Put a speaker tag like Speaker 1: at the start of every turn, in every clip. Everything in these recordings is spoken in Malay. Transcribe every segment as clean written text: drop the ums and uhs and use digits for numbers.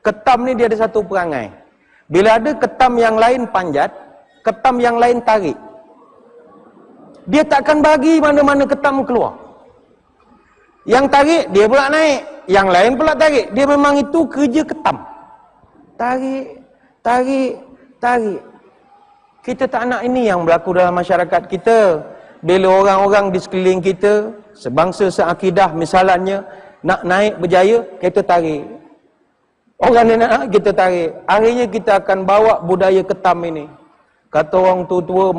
Speaker 1: Ketam ni dia ada satu perangai. Bila ada ketam yang lain panjat, ketam yang lain tarik. Dia takkan bagi mana-mana ketam keluar. Yang tarik, dia pula naik. Yang lain pula tarik. Dia memang itu kerja ketam. Tarik, tarik, tarik. Kita tak nak ini yang berlaku dalam masyarakat kita. Bila orang-orang di sekeliling kita, sebangsa seakidah misalnya, nak naik berjaya, kita tarik. Orang ni nak kita tarik. Akhirnya kita akan bawa budaya ketam ini. Kata orang tua-tua,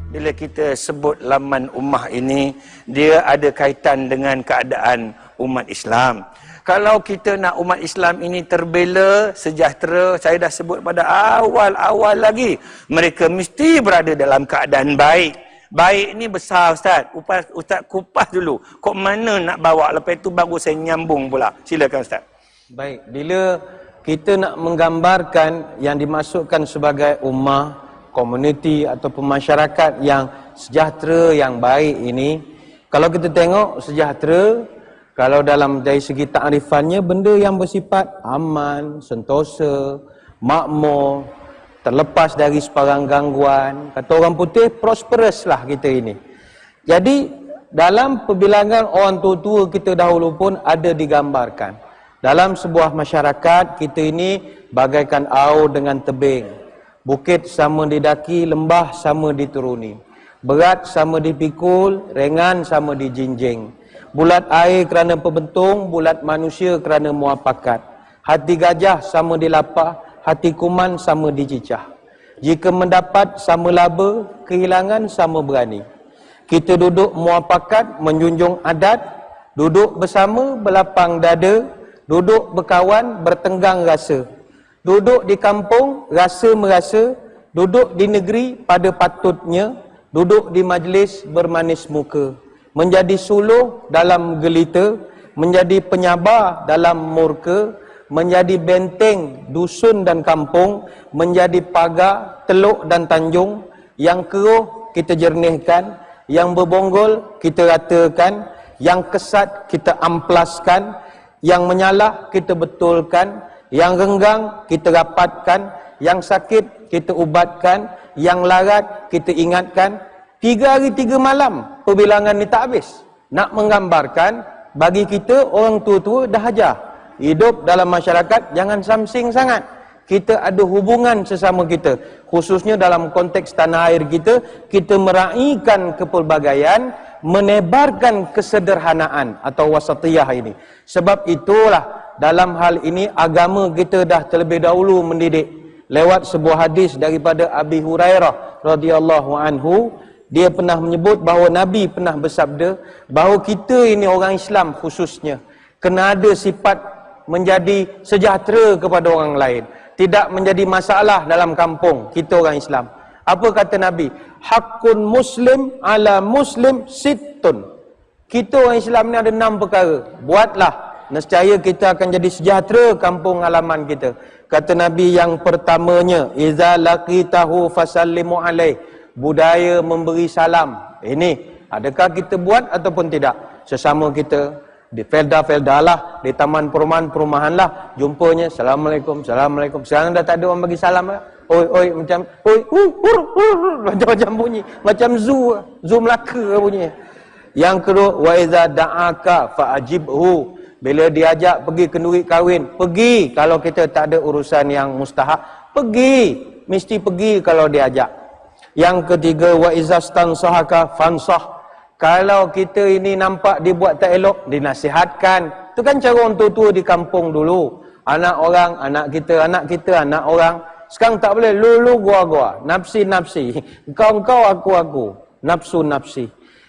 Speaker 1: bila kita sebut laman ummah ini, dia ada kaitan dengan keadaan umat Islam. Kalau kita nak umat Islam ini terbela, sejahtera, saya dah sebut pada awal-awal lagi, mereka mesti berada dalam keadaan baik. Baik ni besar Ustaz. Ustaz kupas dulu. Kok mana nak bawa, lepas tu baru saya nyambung pula. Silakan Ustaz. Baik, bila kita nak menggambarkan yang dimasukkan sebagai ummah, komuniti ataupun masyarakat yang sejahtera, yang baik ini, kalau kita tengok sejahtera, kalau dalam dari segi ta'rifannya, benda yang bersifat aman, sentosa, makmur, terlepas dari sebarang gangguan. Kata orang putih, prosperous lah kita ini. Jadi dalam perbilangan orang tua-tua kita dahulu pun ada digambarkan. Dalam sebuah masyarakat kita ini bagaikan au dengan tebing. Bukit sama didaki, lembah sama dituruni. Berat sama dipikul, ringan sama dijinjing. Bulat air kerana pembentung, bulat manusia kerana muafakat. Hati gajah sama dilapah, hati kuman sama dicicah. Jika mendapat sama laba, kehilangan sama berani. Kita duduk muafakat, menjunjung adat, duduk bersama, berlapang dada, duduk berkawan, bertenggang rasa. Duduk di kampung, rasa merasa, duduk di negeri pada patutnya, duduk di majlis bermanis muka. Menjadi suluh dalam gelita, menjadi penyabar dalam murka, menjadi benteng dusun dan kampung, menjadi pagar teluk dan tanjung. Yang keruh kita jernihkan, yang berbonggol kita ratakan, yang kesat kita amplaskan, yang menyalah kita betulkan, yang renggang kita rapatkan, yang sakit kita ubatkan, yang larat kita ingatkan. 3 hari 3 malam perbilangan ni tak habis. Nak menggambarkan bagi kita orang tua-tua dah ajar. Hidup dalam masyarakat jangan samsing sangat. Kita ada hubungan sesama kita. Khususnya dalam konteks tanah air kita, kita meraihkan kepelbagaian, menebarkan kesederhanaan atau wasatiyah ini. Sebab itulah dalam hal ini agama kita dah terlebih dahulu mendidik. Lewat sebuah hadis daripada Abi Hurairah radhiyallahu anhu, dia pernah menyebut bahawa Nabi pernah bersabda bahawa kita ini orang Islam khususnya kena ada sifat menjadi sejahtera kepada orang lain. Tidak menjadi masalah dalam kampung kita orang Islam. Apa kata Nabi? Hakun muslim ala muslim sittun. Kita orang Islam ni ada 6 perkara. Buatlah, nescaya kita akan jadi sejahtera kampung halaman kita. Kata Nabi yang pertamanya, iza laqitahu fasallimu alaih. Budaya memberi salam. Ini adakah kita buat ataupun tidak? Sesama kita di felda-felda lah, di taman perumahan lah, jumpanya assalamualaikum, assalamualaikum. Sekarang dah tak ada orang bagi salam lah. Oi, oi, macam oi, macam bunyi, macam zoo Melaka bunyi. Yang kedua, wa iza da'aka fa'ajibhu. Bila diajak pergi kenduri kahwin, pergi. Kalau kita tak ada urusan yang mustahak, pergi. Mesti pergi kalau diajak. Yang ketiga, wa izastansahaka fansah. Kalau kita ini nampak dibuat tak elok, dinasihatkan. Itu kan cara orang tua-tua di kampung dulu. Anak orang, anak kita, anak orang. Sekarang tak boleh, lu gua, nafsi, engkau, aku, nafsu.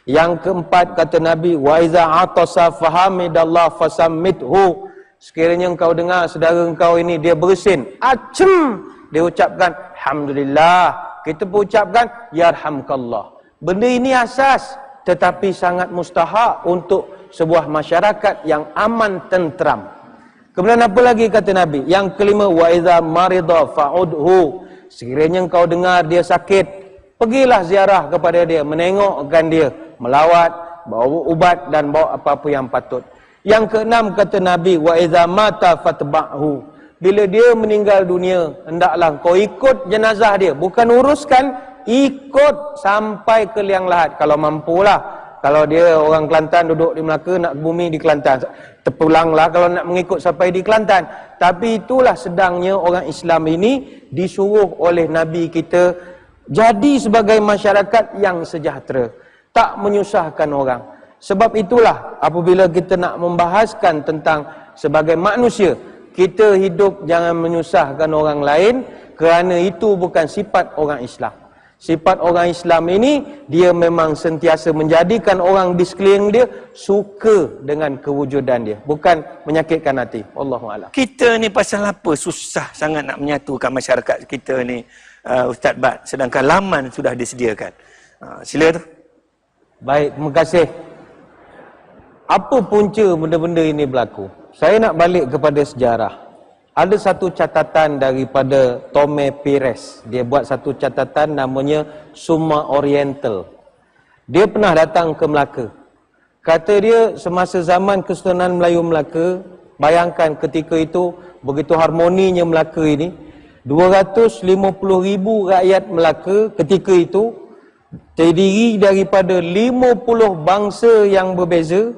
Speaker 1: Yang keempat kata Nabi, wa iza atasa fahamidallah fasammithu. Sekiranya engkau dengar saudara engkau ini dia bersin, acem, dia ucapkan alhamdulillah. Kita pun ucapkan yarhamkallah. Benda ini asas, tetapi sangat mustahak untuk sebuah masyarakat yang aman tentram. Kemudian apa lagi kata Nabi? Yang kelima, wa iza marida fa'udhu. Sekiranya engkau dengar dia sakit, pergilah ziarah kepada dia, menengokkan dia, melawat,
Speaker 2: bawa ubat dan bawa apa-apa yang patut. Yang keenam kata Nabi, wa idza mata fatba'hu. Bila dia meninggal dunia, hendaklah kau ikut jenazah dia, bukan uruskan, ikut sampai ke liang lahat kalau mampulah. Kalau dia orang Kelantan duduk di Melaka, nak bumi di Kelantan, terpulanglah kalau nak mengikut sampai di Kelantan. Tapi itulah sedangnya orang Islam ini disuruh oleh Nabi kita jadi sebagai masyarakat yang sejahtera, tak menyusahkan orang. Sebab itulah apabila kita nak membahaskan tentang sebagai manusia, kita hidup jangan menyusahkan orang lain, kerana itu bukan sifat orang Islam. Sifat orang Islam ini, dia memang sentiasa menjadikan orang di sekeliling dia suka dengan kewujudan dia, bukan menyakitkan hati. Wallahualam.
Speaker 1: Kita ni pasal apa susah sangat nak menyatukan masyarakat kita ni, Ustaz Bat, sedangkan laman sudah disediakan. Sila tu.
Speaker 2: Baik, terima kasih. Apa punca benda-benda ini berlaku? Saya nak balik kepada sejarah. Ada satu catatan daripada Tome Pires. Dia buat satu catatan namanya Summa Oriental. Dia pernah datang ke Melaka. Kata dia semasa zaman Kesultanan Melayu Melaka, bayangkan ketika itu begitu harmoninya Melaka ini, 250,000 rakyat Melaka ketika itu terdiri daripada 50 bangsa yang berbeza.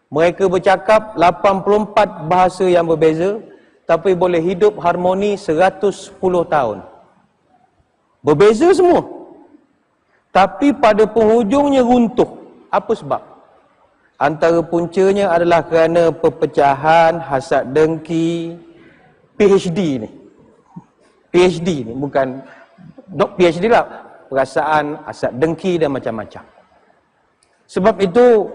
Speaker 2: Mereka bercakap 84 bahasa yang berbeza, tapi boleh hidup harmoni 110 tahun. Berbeza semua. Tapi pada penghujungnya runtuh. Apa sebab? Antara puncanya adalah kerana perpecahan, hasad dengki, PhD ni. PhD ni, bukan PhD lah. Perasaan, hasad dengki dan macam-macam. Sebab itu,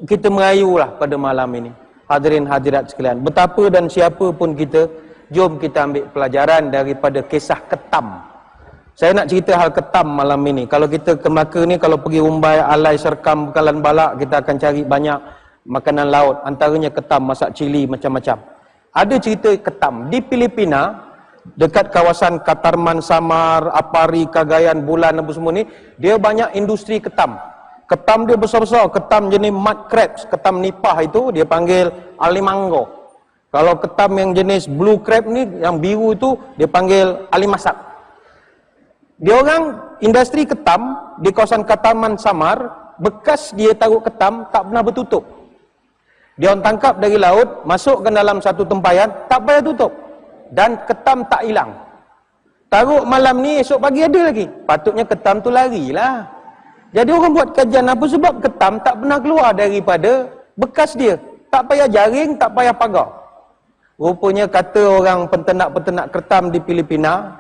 Speaker 2: kita merayulah pada malam ini. Hadirin hadirat sekalian, betapa dan siapa pun kita, jom kita ambil pelajaran daripada kisah ketam. Saya nak cerita hal ketam malam ini. Kalau kita ke Melaka ni, kalau pergi Umbai, Alai, Serkam, Bekalan Balak, kita akan cari banyak makanan laut. Antaranya ketam, masak cili, macam-macam. Ada cerita ketam. Di Filipina, dekat kawasan Katarman, Samar, Apari, Cagayan, Bulan, apa semua ni, dia banyak industri ketam. Ketam dia besar-besar, ketam jenis mud crabs, ketam nipah itu dia panggil alimango. Kalau ketam yang jenis blue crab ni, yang biru itu dia panggil alimasak. Dia orang industri ketam di kawasan Katarman Samar, bekas dia taruh ketam tak pernah bertutup. Dia orang tangkap dari laut, masukkan dalam satu tempayan, tak payah tutup. Dan ketam tak hilang. Taruh malam ni, esok pagi ada lagi. Patutnya ketam tu larilah. Jadi orang buat kajian apa sebab ketam tak pernah keluar daripada bekas dia. Tak payah jaring, tak payah pagar. Rupanya kata orang penternak-penternak ketam di Filipina,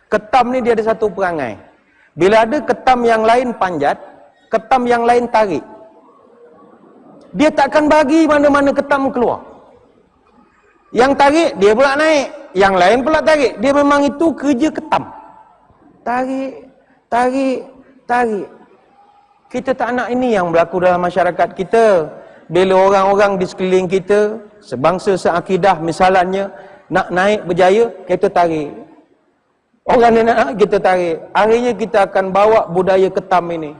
Speaker 2: ketam ni dia ada satu perangai. Bila ada ketam yang lain panjat, ketam yang lain tarik. Dia takkan bagi mana-mana ketam keluar. Yang tarik, dia pula naik. Yang lain pula tarik. Dia memang itu kerja ketam. Tarik, tarik, tarik. Kita tak nak ini yang berlaku dalam masyarakat kita. Bila orang-orang di sekeliling kita, sebangsa seakidah misalnya, nak naik berjaya, kita tarik. Orang ni nak, kita tarik. Akhirnya kita akan bawa budaya ketam ini.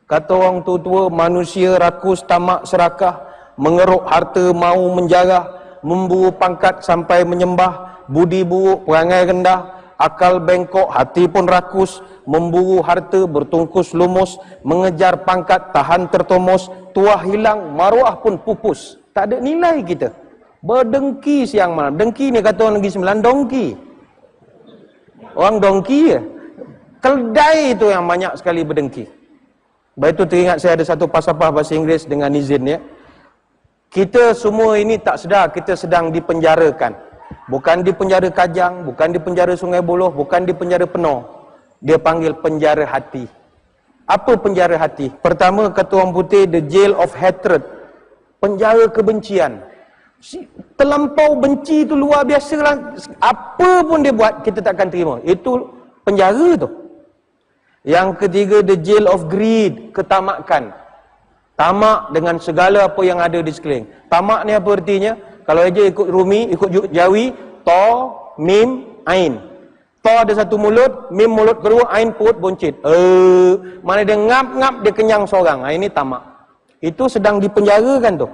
Speaker 2: Kata orang tua-tua, manusia rakus, tamak, serakah, mengeruk harta, mau menjarah, memburu pangkat sampai menyembah, budi buruk, perangai rendah, akal bengkok, hati pun rakus, memburu harta, bertungkus lumus, mengejar pangkat, tahan tertomos, tuah hilang, maruah pun pupus. Tak ada nilai kita. Berdengki siang malam. Dengki ni kata orang Negeri Sembilan, dongki. Orang dongki ya. Keldai itu yang banyak sekali berdengki. Baik itu teringat saya ada satu pasapah bahasa Inggeris dengan izin ya. Kita semua ini tak sedar kita sedang dipenjarakan. Bukan di penjara Kajang, bukan di penjara Sungai Buloh, bukan di penjara Penor. Dia panggil penjara hati. Apa penjara hati? Pertama, kata orang putih, the jail of hatred. Penjara kebencian. Terlampau benci itu luar biasa lah. Apa pun dia buat, kita takkan terima. Itu penjara tu. Yang ketiga, the jail of greed. Ketamakan. Tamak dengan segala apa yang ada di sekeliling. Tamak ni apa artinya? Kalau aja ikut Rumi, ikut Jawi, To, Mim, Ain. To ada satu mulut, Mim mulut kedua, Ain perut buncit. Mana dia ngap-ngap, dia kenyang seorang. Ini tamak. Itu sedang dipenjarakan tu.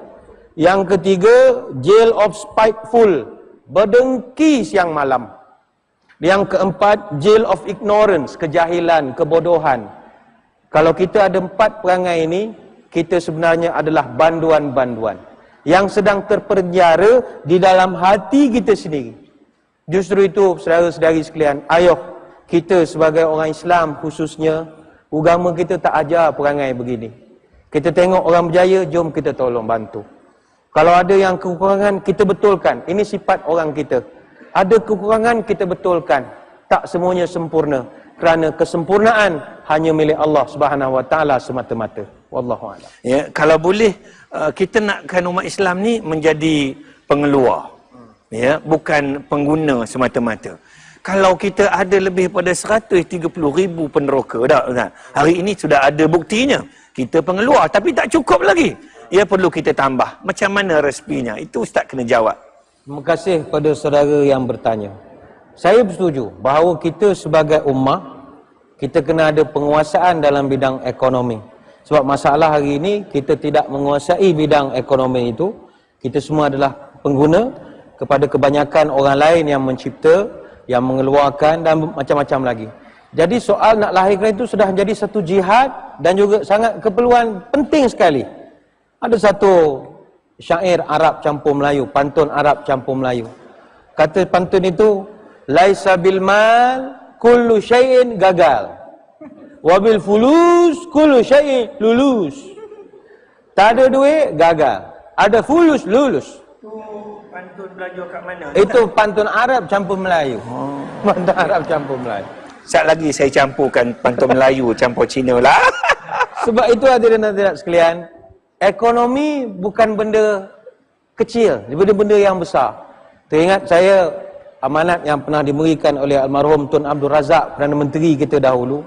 Speaker 2: Yang ketiga, jail of spiteful, berdengki siang malam. Yang keempat, jail of ignorance, kejahilan, kebodohan. Kalau kita ada 4 perangai ini, kita sebenarnya adalah banduan-banduan yang sedang terpenjara di dalam hati kita sendiri. Justru itu, saudara-saudari sekalian, ayo kita sebagai orang Islam khususnya, agama kita tak ajar perangai begini. Kita tengok orang berjaya, jom kita tolong bantu. Kalau ada yang kekurangan, kita betulkan. Ini sifat orang kita. Ada kekurangan, kita betulkan. Tak semuanya sempurna. Kerana kesempurnaan hanya milik Allah Subhanahu Wa Taala semata-mata. Wallahu a'lam.
Speaker 1: Ya, kalau boleh kita nakkan umat Islam ni menjadi pengeluar. Ya, bukan pengguna semata-mata. Kalau kita ada lebih pada 130,000 peneroka dah, Ustaz. Hari ini sudah ada buktinya. Kita pengeluar tapi tak cukup lagi. Ya, perlu kita tambah. Macam mana resepinya? Itu Ustaz kena jawab.
Speaker 2: Terima kasih kepada saudara yang bertanya. Saya bersetuju bahawa kita sebagai ummah, kita kena ada penguasaan dalam bidang ekonomi. Sebab masalah hari ini, kita tidak menguasai bidang ekonomi itu. Kita semua adalah pengguna kepada kebanyakan orang lain yang mencipta, yang mengeluarkan dan macam-macam lagi. Jadi soal nak lahirkan itu sudah menjadi satu jihad dan juga sangat keperluan penting sekali. Ada satu syair Arab campur Melayu, pantun Arab campur Melayu. Kata pantun itu, laisa bil mal kullu syai'in gagal, wa bil fulus kullu syai'in lulus. Tak ada duit, gagal. Ada fulus, lulus.
Speaker 1: Itu pantun belajar kat mana?
Speaker 2: Itu pantun Arab campur Melayu. Pantun Arab campur Melayu.
Speaker 1: Sekejap lagi saya campurkan pantun Melayu campur Cina lah.
Speaker 2: Sebab itu hadirin hadirat sekalian, ekonomi bukan benda kecil, benda-benda yang besar. Teringat saya amanat yang pernah diberikan oleh almarhum Tun Abdul Razak, Perdana Menteri kita dahulu.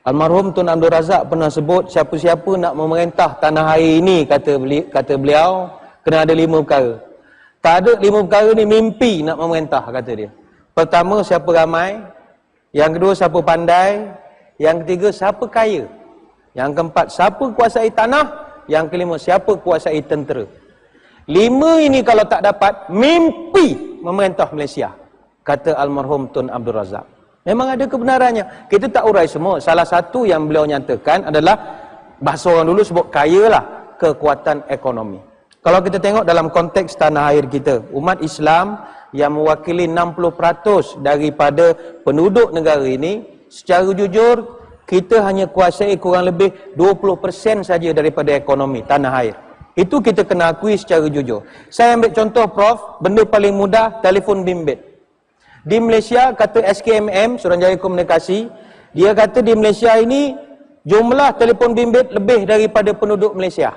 Speaker 2: Almarhum Tun Abdul Razak pernah sebut, siapa-siapa nak memerintah tanah air ini, kata beliau, kena ada 5 perkara. Tak ada 5 perkara ni, mimpi nak memerintah, kata dia. Pertama, siapa ramai. Yang kedua, siapa pandai. Yang ketiga, siapa kaya. Yang keempat, siapa kuasai tanah. Yang kelima, siapa kuasai tentera. 5 ini kalau tak dapat, mimpi memerintah Malaysia, kata almarhum Tun Abdul Razak. Memang ada kebenarannya. Kita tak urai semua. Salah satu yang beliau nyatakan adalah, bahasa orang dulu sebut kaya lah, kekuatan ekonomi. Kalau kita tengok dalam konteks tanah air kita, umat Islam yang mewakili 60% daripada penduduk negara ini, secara jujur, kita hanya kuasai kurang lebih 20% saja daripada ekonomi tanah air. Itu kita kena akui secara jujur. Saya ambil contoh, Prof, benda paling mudah, telefon bimbit. Di Malaysia, kata SKMM, Suruhanjaya Komunikasi, dia kata di Malaysia ini, jumlah telefon bimbit lebih daripada penduduk Malaysia.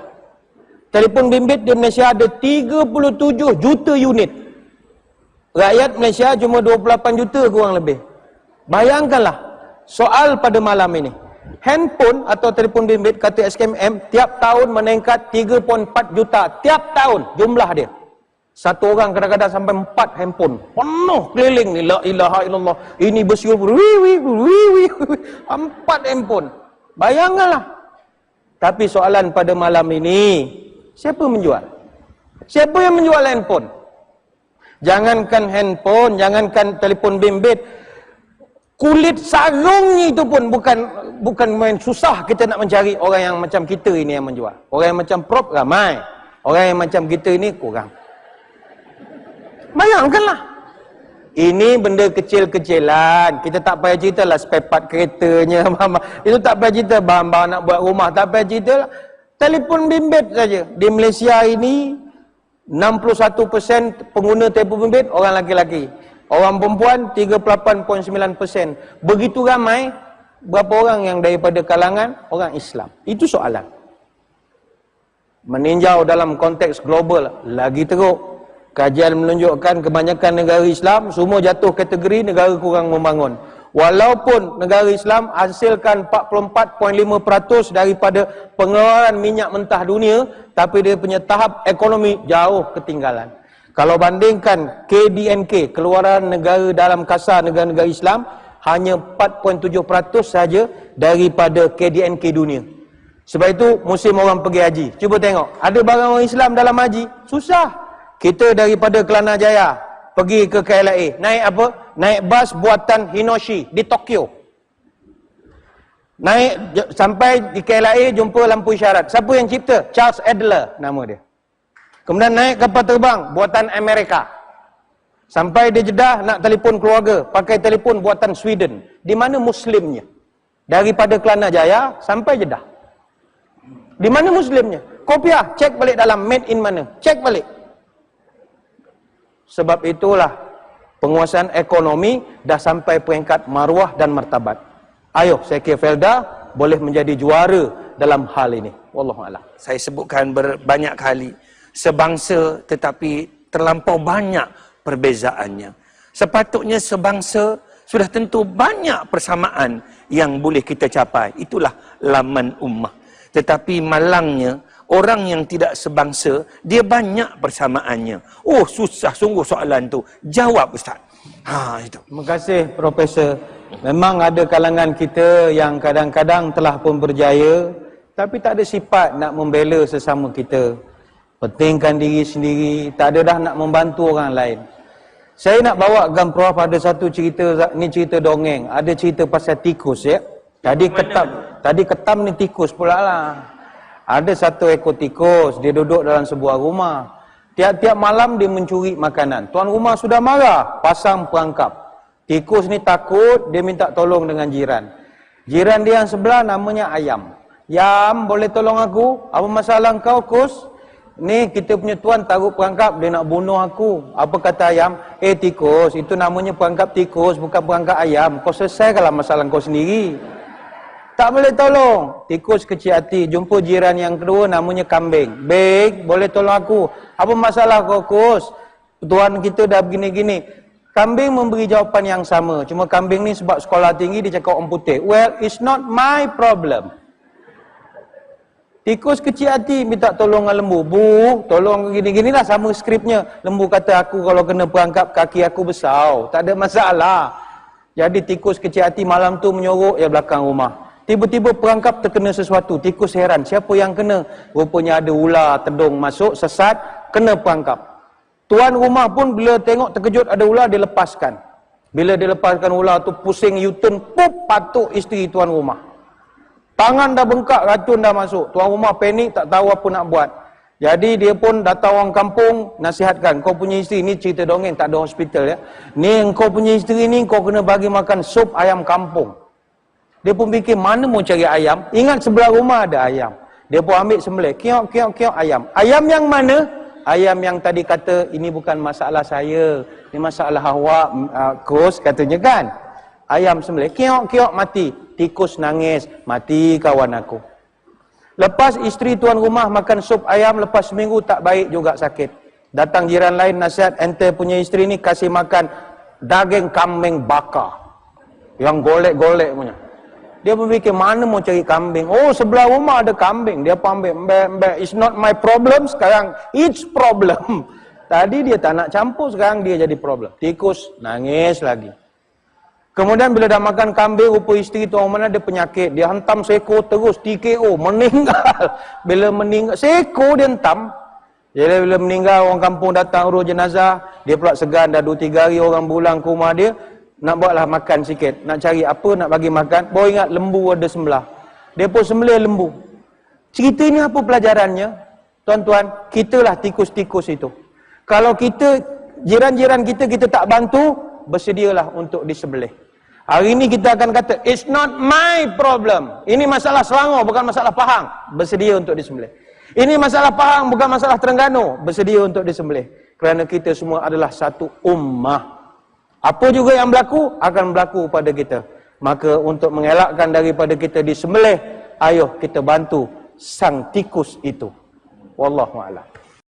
Speaker 2: Telefon bimbit di Malaysia ada 37 juta unit. Rakyat Malaysia cuma 28 juta kurang lebih. Bayangkanlah, soal pada malam ini. Handphone atau telefon bimbit, kata SKMM, tiap tahun meningkat 3.4 juta. Tiap tahun jumlah dia. Satu orang kadang-kadang sampai 4 handphone. Penuh keliling ni. La ilaha illallah. Ini bersiul. 4 handphone. Bayangkanlah. Tapi soalan pada malam ini, siapa menjual? Siapa yang menjual handphone? Jangankan handphone, jangankan telefon bimbit, kulit sarungnya itu pun bukan main susah kita nak mencari orang yang macam kita ini yang menjual. Orang yang macam Prof ramai. Orang yang macam kita ini kurang. Bayangkanlah. Ini benda kecil-kecilan. Kita tak payah cerita lah spare part keretanya. Itu tak payah cerita bahan-bahan nak buat rumah. Tak payah cerita lah. Telefon bimbit saja. Di Malaysia ini, 61% pengguna telefon bimbit orang laki-laki. Orang perempuan 38.9%. Begitu ramai, berapa orang yang daripada kalangan orang Islam? Itu soalan. Meninjau dalam konteks global, lagi teruk. Kajian menunjukkan kebanyakan negara Islam semua jatuh kategori negara kurang membangun. Walaupun negara Islam hasilkan 44.5% daripada pengeluaran minyak mentah dunia, tapi dia punya tahap ekonomi jauh ketinggalan. Kalau bandingkan KDNK, keluaran negara dalam kasar negara-negara Islam, hanya 4.7% saja daripada KDNK dunia. Sebab itu musim orang pergi haji. Cuba tengok, ada barang orang Islam dalam haji? Susah. Kita daripada Kelana Jaya pergi ke KLIA, naik apa? Naik bas buatan Hinoshi di Tokyo. Naik sampai di KLIA jumpa lampu isyarat. Siapa yang cipta? Charles Adler nama dia. Kemudian naik kapal terbang buatan Amerika. Sampai di Jeddah nak telefon keluarga, pakai telefon buatan Sweden. Di mana Muslimnya? Daripada Kelana Jaya sampai Jeddah. Di mana Muslimnya? Kopiah, cek balik dalam made in mana? Cek balik. Sebab itulah penguasaan ekonomi dah sampai peringkat maruah dan martabat. Ayo, saya kira Felda boleh menjadi juara dalam hal ini. Wallahualam.
Speaker 1: Saya sebutkan berbanyak kali, sebangsa tetapi terlampau banyak perbezaannya. Sepatutnya sebangsa sudah tentu banyak persamaan yang boleh kita capai. Itulah laman ummah. Tetapi malangnya, orang yang tidak sebangsa, dia banyak persamaannya. Oh, susah sungguh soalan tu. Jawab Ustaz. Itu.
Speaker 2: Terima kasih Profesor. Memang ada kalangan kita yang kadang-kadang telah pun berjaya, tapi tak ada sifat nak membela sesama kita. Pentingkan diri sendiri, tak ada dah nak membantu orang lain. Saya nak bawakan Prof ada satu cerita, ni cerita dongeng. Ada cerita pasal tikus ya. Tadi ketam ni tikus pula lah. Ada satu ekor tikus, dia duduk dalam sebuah rumah. Tiap-tiap malam dia mencuri makanan. Tuan rumah sudah marah, pasang perangkap. Tikus ni takut, dia minta tolong dengan jiran. Jiran dia yang sebelah namanya Ayam. Yam, boleh tolong aku? Apa masalah kau, Kus? Ni kita punya tuan taruh perangkap, dia nak bunuh aku. Apa kata Ayam? Tikus, itu namanya perangkap tikus, bukan perangkap ayam. Kau selesaikanlah masalah kau sendiri. Tak boleh tolong. Tikus kecil hati, jumpa jiran yang kedua namanya Kambing. Baik, boleh tolong aku. Apa masalah kau, Kus? Tuan kita dah begini-gini. Kambing memberi jawapan yang sama. Cuma Kambing ni sebab sekolah tinggi, dia cakap orang putih. Well, it's not my problem. Tikus kecil hati minta tolong dengan lembu. Bu, tolong gini-gini lah, sama skripnya. Lembu kata, aku kalau kena perangkap kaki aku besar. Tak ada masalah. Jadi tikus kecil hati malam tu menyorok ya belakang rumah. Tiba-tiba perangkap terkena sesuatu. Tikus heran, siapa yang kena? Rupanya ada ular tedung masuk, sesat, kena perangkap. Tuan rumah pun bila tengok terkejut ada ular, dia lepaskan. Bila dia lepaskan ular tu, pusing U-turn, pup, patuk isteri tuan rumah. Tangan dah bengkak, racun dah masuk. Tuan rumah panik, tak tahu apa nak buat. Jadi dia pun datang orang kampung, nasihatkan, kau punya isteri, ni cerita dongeng, tak ada hospital ya. Ni kau punya isteri ni, kau kena bagi makan sup ayam kampung. Dia pun fikir, mana mau cari ayam? Ingat sebelah rumah ada ayam. Dia pun ambil sembelih, kiok, kiok, kiok ayam. Ayam yang mana? Ayam yang tadi kata, ini bukan masalah saya, ini masalah awak, Kus, katanya kan. Ayam sembelih, kiok, kiok, mati. Tikus nangis, mati kawan aku. Lepas isteri tuan rumah makan sup ayam, lepas seminggu tak baik juga sakit. Datang jiran lain nasihat, ente punya isteri ni kasih makan daging kambing bakar. Yang golek-golek punya. Dia berfikir, mana mau cari kambing? Oh, sebelah rumah ada kambing. Dia pun ambil, mbak, it's not my problem. Sekarang, it's problem. Tadi dia tak nak campur, sekarang dia jadi problem. Tikus nangis lagi. Kemudian bila dah makan kambing, rupa isteri tu orang mana ada penyakit. Dia hentam seekor terus, TKO, meninggal. Bila meninggal, seekor dia hentam. Jadi bila meninggal, orang kampung datang urus jenazah. Dia pula segan, dah 2-3 hari orang pulang ke rumah dia. Nak buatlah makan sikit. Nak cari apa nak bagi makan. Baru ingat lembu ada sebelah. Dia pun sembelih lembu. Cerita ni apa pelajarannya? Tuan-tuan, kitalah tikus-tikus itu. Kalau kita, jiran-jiran kita tak bantu, bersedialah untuk disembelih. Hari ini kita akan kata, it's not my problem. Ini masalah Selangor, bukan masalah Pahang. Bersedia untuk disembelih. Ini masalah Pahang, bukan masalah Terengganu. Bersedia untuk disembelih. Kerana kita semua adalah satu ummah. Apa juga yang berlaku, akan berlaku pada kita. Maka untuk mengelakkan daripada kita disembelih, ayo kita bantu sang tikus itu. Wallahualam.